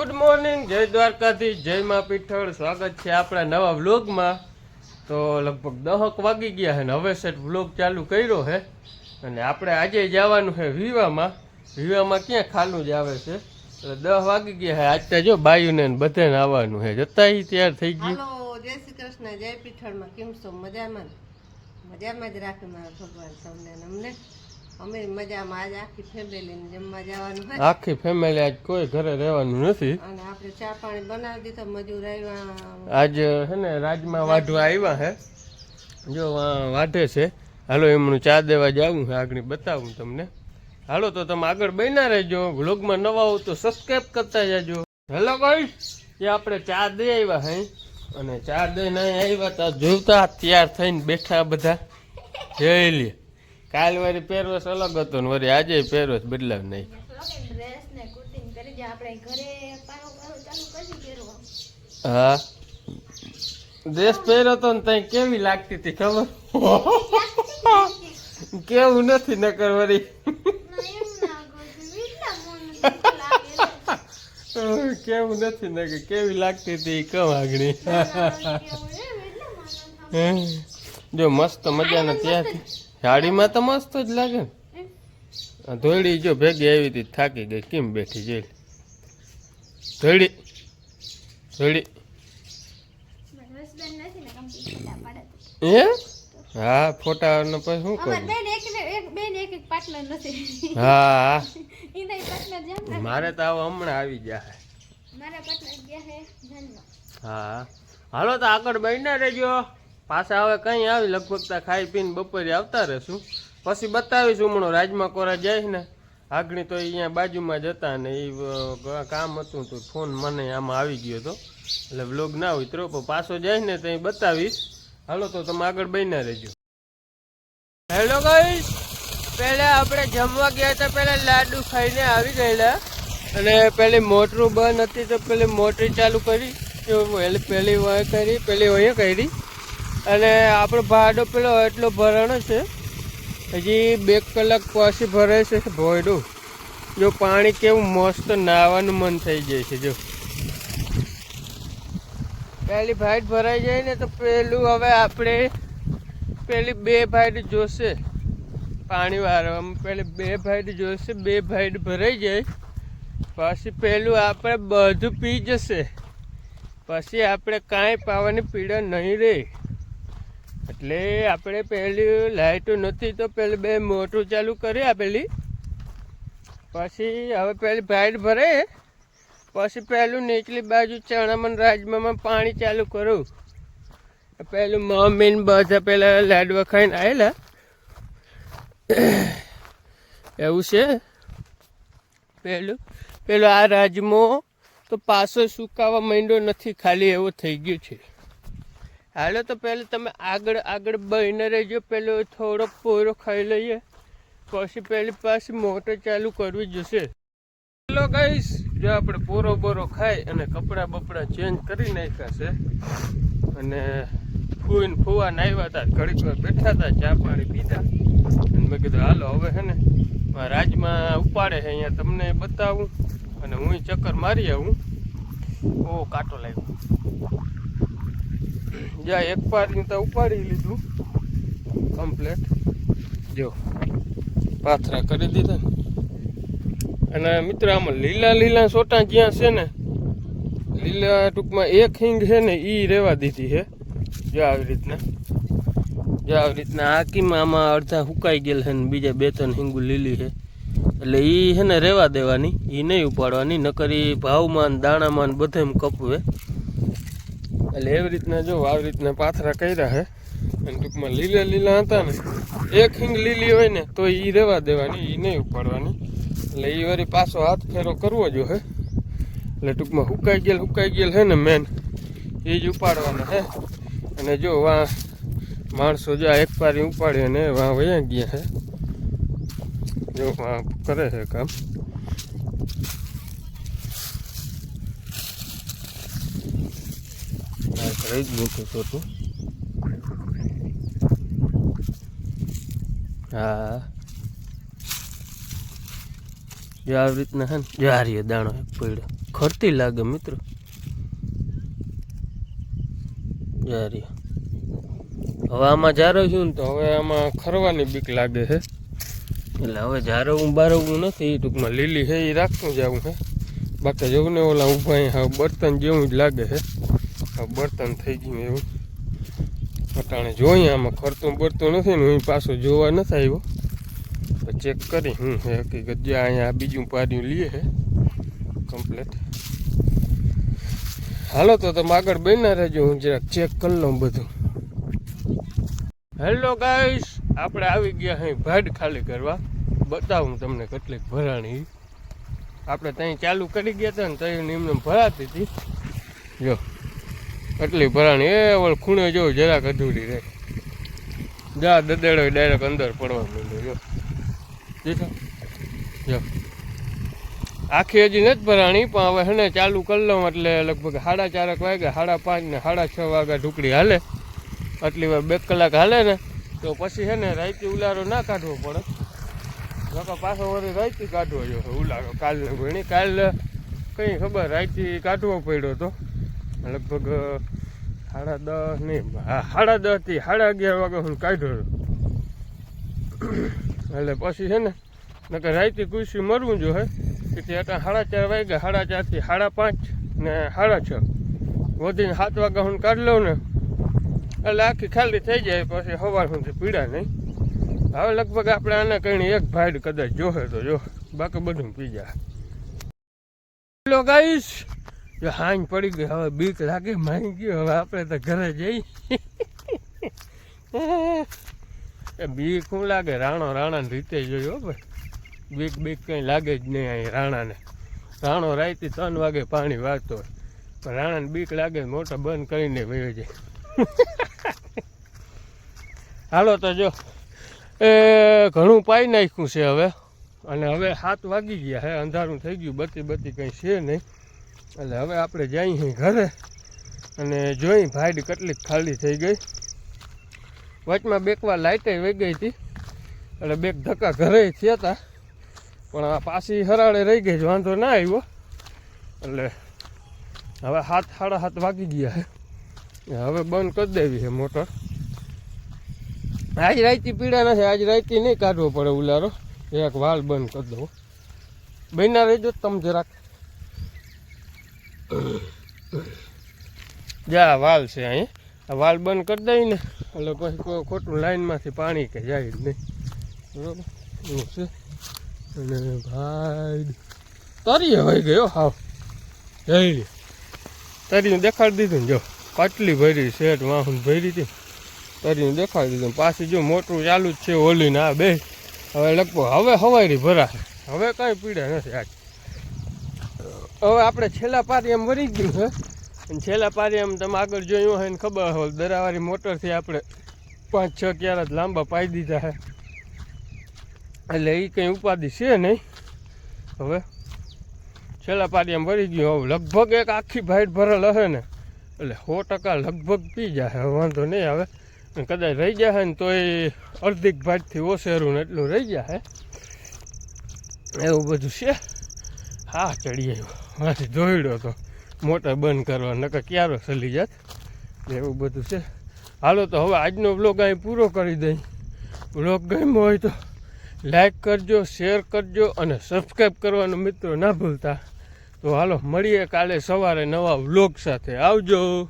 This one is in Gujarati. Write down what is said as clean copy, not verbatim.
ગુડ મોર્નિંગ, જય દ્વારકાધીશ, જય મા પીઠળ. સ્વાગત છે આપણા નવા વ્લોગમાં. તો લગભગ 10 વાગી ગયા છે ને હવે સેટ વ્લોગ ચાલુ કર્યો છે. અને આપણે આજે જવાનું છે વિવામાં. વિવામાં ક્યાં ખાલું જ આવે છે, એટલે 10 વાગી ગયા છે. આજ તો જો બાયુને બધાને આવવાનું છે. જતા તૈયાર થઈ ગયું. હાલો, જય શ્રી કૃષ્ણ, જય પીઠળમાં. કેમ છો? મજામાં મજામાં જ રાખે મારા ભગવાન તમને ને અમને. અમે મજામાં. આજ આખી ફેમિલીને જમવા જવાનું છે. આખી ફેમિલી આજ કોઈ ઘરે રહેવાનું નથી. અને આપણે ચા પાણી બનાવી દીધો. મજૂર આવ્યા આજ છે ને રાજમાં વાઢવા આવ્યા છે. જો વાઢે છે. હાલો એમનું ચા દેવા જવું છે, આગળ બતાવું તમને. હાલો તો તમે આગળ બન્યા રહેજો. વ્લોગમાં નવા હો તો સબસ્ક્રાઈબ કરતા જજો. હેલો ગાઈસ, એ આપણે ચા દઈ આવ્યા હે. અને ચા દઈને આવ્યા તા જોતા તૈયાર થઈને બેઠા બધા. જઈ લે. કાલ વારી પહેરવેશ અલગ હતો ને વળી આજે પહેરવેશ બદલાવ નહીં. હા, ડ્રેસ પહેર્યો તો ને તઈ કેવી લાગતી હતી ખબર? કેવું નથી નકર વળી. કેવું નથી નકર કેવી લાગતી હતી કમ આગળી. જો મસ્ત મજાના ત્યાંથી સાડીમાં તો મસ્ત જ લાગે ને. ધોળી જો ભેગી આવી હતી, થાકી ગઈ. કેમ બેઠી જોઈ ધોળી ધોળી. હા, ફોટા પછી શું કરું? હા, મારે તો આવો હમણાં આવી જાય. હા, હાલો તો આગળ બન્યા રહેજો. પાછા હવે કઈ આવી લગભગ ખાઈ પીને બપોરે આવતા રહેશું. પછી બતાવીશું હમણાં રાજમાં કોરા જાય ને આગળ. તો અહીંયા બાજુમાં જતા ને એ કામ હતું તો ફોન મને આમાં આવી ગયો હતો, એટલે વ્લોગ ના હોય તો પાછો જાય ને તો બતાવીશ. હાલો તો તમે આગળ બન્યા રહેજો. હેલો ગાઈસ, પહેલા આપણે જમવા ગયા હતા, પહેલા લાડુ ખાઈને આવી ગયેલા. અને પેલી મોટરું બંધ હતી તો પેલી મોટરી ચાલુ કરી. પેલી વય કરી, પેલી વય કરી. અને આપણો ભાડો પેલો એટલો ભરાણો છે, હજી 2 કલાક પછી ભરાય છે ભોયડું. જો પાણી કેવું મસ્ત નાહવાનું મન થઈ જાય છે. જો પહેલી ભાઈટ ભરાઈ જાય ને તો પેલું હવે આપણે પેલી 2 ભાઈટ જોશે પાણી વાળવામાં. પેલી 2 ભાઈટ જોશે. 2 ભાઈટ ભરાઈ જાય પછી પેલું આપણે બધું પી જશે. પછી આપણે કાંઈ પાવાની પીડા નહીં રહે. એટલે આપણે પેલી લાઈટો નથી તો પેલી 2 મોટું ચાલુ કરી આપેલી. પછી હવે પેલી ભાઈટ ભરે પછી પેલું નીચલી બાજુ ચણામાં રાજમાં પાણી ચાલુ કરું. પેલું મમ્મી ને બધા પેલા લાડવા ખાઈને આવેલા એવું છે. પેલું આ રાજમાં તો પાછો સુકાવા માંડ્યો નથી, ખાલી એવો થઈ ગયો છે. હાલો તો પહેલાં તમે આગળ બહીને રહેજો. પેલો થોડો પોરો ખાઈ લઈએ પછી પેલી પાસે મોટર ચાલુ કરવી જશે. હેલો ગાઈસ, જો આપણે પોરો બોરો ખાઈ અને કપડાં બપડા ચેન્જ કરી નાખ્યા છે. અને ફૂવાને આવ્યા હતા, ઘડીક વાર બેઠા હતા, ચા પાણી પીધા. અને મેં કીધું હાલો હવે છે ને રાજમાં ઉપાડે છે અહીંયા તમને બતાવું અને હું ચક્કર મારી આવું. ઓ કાંટો લાગ્યો. જ્યાં એક પાડીને તો ઉપાડી લીધું કમ્પ્લેટ. જો પાથરા કરી દીધા ને. અને મિત્રો આમાં લીલા સોટા જ્યાં છે ને, લીલા ટૂંકમાં 1 હિંગ છે ને એ રહેવા દીધી છે. જો આવી રીતના હાકીમાં આમાં અડધા સુકાઈ ગયેલ છે ને બીજા 2-3 હિંગુ લીલી છે. એટલે એ છે ને રહેવા દેવાની, એ નહીં ઉપાડવાની. નકર એ ભાવમાં દાણામાં બધામાં કપવે. એટલે એવી રીતના જો આવી રીતના પાથરા કર્યા છે. અને ટૂંકમાં લીલા હતા ને, 1 હિંગ લીલી હોય ને તો એ રહેવા દેવાની, એ નહીં ઉપાડવાની. એટલે એ વળી પાછો હાથ ફેરો કરવો જો હે. એટલે ટૂંકમાં સુકાઈ ગયેલ છે ને મેન એ જ ઉપાડવાનો છે. અને જો વાં માણસો જો 1 પારી ઉપાડી અને વાં વયા ગયા છે. જો વાં કરે છે કામ. રહી જ મોટું છોટું. હા, જો આવી રીતના છે ને, જો આ રહ્યો દાણો પડ્યો ખરતી લાગે મિત્રો. જારી હવે આમાં જારો છું ને તો હવે આમાં ખરવાની બીક લાગે છે, એટલે હવે જારવું બારવવું નથી. ટૂંકમાં લીલી છે એ રાખતું જવું છે. બાકી જવું ને ઓલા ઊભા હવે બર્તન જેવું જ લાગે છે. હવે બર્તન થઈ ગયું એવું અટાણે જોઈએ. આમાં ખરતું બરતું નથી ને હું પાછું જોવા નથી આવ્યો. ચેક કરી હું હકીકત જે અહીંયા બીજું પાડ્યું લઈએ છે કમ્પ્લીટ. હાલો તો તમે આગળ બન્યા રહેજો, હું જરાક ચેક કરી લઉં બધું. હેલો ગાઈસ, આપણે આવી ગયા અહીં ભાડ ખાલી કરવા. બતાવું તમને કેટલીક ભરાણી. આપણે ત્યાં ચાલુ કરી ગયા હતા ને ત્યાં એમને ભરાતી હતી. જો એટલી ભરાણી એ ઓલ ખૂણે જો જરાક અધૂરી રહે. જા દદેડો ડાયરેક્ટ અંદર પડવા માંડ્યો. જો દીધો જો આખી હજી નથી ભરાણી, પણ હવે હે ને ચાલુ કરી લઉં એટલે લગભગ 4:30 વાગ્યા, 5:30 ને 6:30 વાગ્યા ઢુકડી હાલે. આટલી વાર 2 કલાક હાલે ને તો પછી છે ને રાઈતી ઉલારો ના કાઢવો પડે. નકર પાછો વળી રાઈતી કાઢવો જોઈએ ઉલારો. કાલને ભણી કાલ કંઈ ખબર રાઈતી કાઢવો પડ્યો હતો લગભગ 10:30 નહીં, હા 10:30 થી 11:30 વાગે હું કાઢ્યો હતો. એટલે પછી છે ને નકર રાઈતી કુસી મરવું જોઈએ. તેથી અત્યારે 4:30 વાગ્યા, 4:30 થી 5:30 ને 6:30 વધીને 7 વાગ્યા હું કાઢી લઉં ને એટલે આખી ખાલી થઈ જાય. પછી સવાર સુધી પીડા નહીં. હવે લગભગ આપણે આને કઈ એક ભાડ કદાચ જોશે તો જો, બાકી બધું પી જાય. હેલો ગાઈસ, જો હાંજ પડી ગઈ, હવે બીક લાગે માઈ ગયો. હવે આપણે તો ઘરે જઈ. એ બીક શું લાગે, રાણાને રીતે જોયો ભાઈ. બીક કંઈ લાગે જ નહીં અહીં રાણાને. રાણો રાઈતી 3 વાગે પાણી વાળતો હોય, પણ રાણાને બીક લાગે મોટો બંધ કરીને વયો જાય. હાલો તો જો એ ઘણું પાઈ નાખ્યું છે હવે, અને હવે 7 વાગી ગયા હે, અંધારું થઈ ગયું, બત્તી કંઈ છે નહીં. એટલે હવે આપણે જઈએ ઘરે અને જોઈ ભાડ કેટલીક ખાલી થઈ ગઈ. વચમાં 2 વાર લાઇટે વહી ગઈ હતી એટલે 2 ધક્કા ઘરે થયા હતા, પણ આ પાછી હરાળે રહી ગઈ, વાંધો ના આવ્યો. એટલે હવે 7:30 વાગી ગયા છે, હવે બંધ કરી દેવી છે મોટર. આજ રાઈતી પીડા નથી, આજ રાઈતી નહીં કાઢવો પડે ઉલારો. એક વાલ બંધ કરી દઉં. બન્યા રહેજો તમે જરાક. જા વાલ છે અહીંયા, વાલ બંધ કરી દઈ ને એટલે પછી કોઈ ખોટું લાઈનમાંથી પાણી કે જાય જ નહીં. બરોબર એવું છે. અને ભાઈ તરી હોય ગયો હાવ જઈ તરીને દેખાડી દીધું ને જો પાટલી ભરી શેઠ વાહન ભરી હતી તરીને દેખાડી દીધું. પાછી જો મોટરું ચાલુ જ છે ઓલીને આ બે. હવે લગભગ હવે હવારી ભરાશે, હવે કાંઈ પીડા નથી આજ. હવે આપણે છેલ્લા પારી એમ વરી ગયું છે, અને છેલ્લા પારી એમ તમે આગળ જોયું હોય ને ખબર હોય દરાવાળી મોટરથી આપણે 5-6 ક્યારા લાંબા પાઈ દીધા છે. એટલે એ કંઈ ઉપાધિ છે નહીં. હવે છેલ્લા પારી એમ ભરી ગયું. હવે લગભગ એક આખી ભાઈટ ભરેલ હશે ને એટલે 100% લગભગ પી જાય. હવે વાંધો નહીં આવે. કદાચ રહી જાય ને તો એ અડધીક ભાટથી ઓસેરું ને એટલું રહી જાય એવું બધું છે. હા ચડી આવ્યો, માંથી દોડ્યો તો મોટર બંધ કરવા, નકર ક્યારો ચલી જાત. એવું બધું છે. હાલો તો હવે આજનો વ્લોગ અહીં પૂરો કરી દઈ. વ્લોગ ગમ્યો હોય તો લાઈક કરજો, શેર કરજો અને સબસ્ક્રાઈબ કરવાનું મિત્રો ના ભૂલતા. તો હાલો મળીએ કાલે સવારે નવા વ્લોગ સાથે. આવજો.